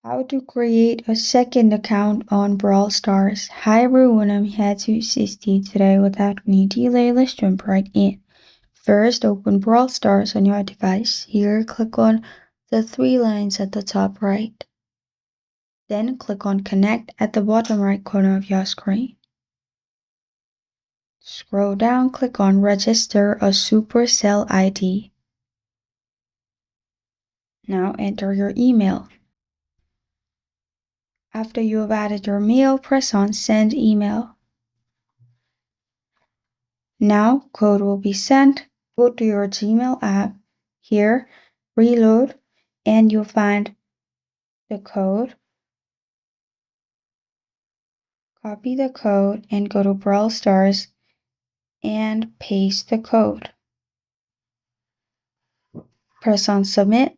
How to create a second account on Brawl Stars. Hi everyone, I'm here to assist you today. Without any delay, let's jump right in. First, open Brawl Stars on your device. Here, click on the three lines at the top right. Then click on Connect at the bottom right corner of your screen. Scroll down, click on Register a Supercell ID. Now enter your email. After you have added your mail, press on Send Email. Now code will be sent. Go to your Gmail app. Here, reload, and you'll find the code. Copy the code and go to Brawl Stars and paste the code. Press on Submit.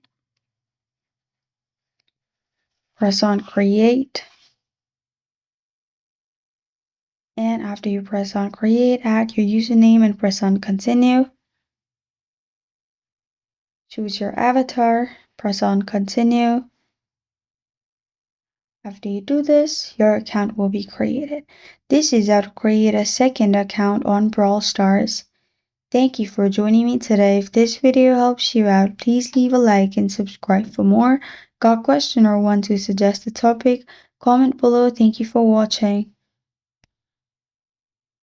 Press on Create. And after you press on Create, add your username and press on Continue. Choose your avatar, press on Continue. After you do this, your account will be created. This is how to create a second account on Brawl Stars. Thank you for joining me today. If this video helps you out, please leave a like and subscribe for more. Got a question or want to suggest a topic? Comment below. Thank you for watching.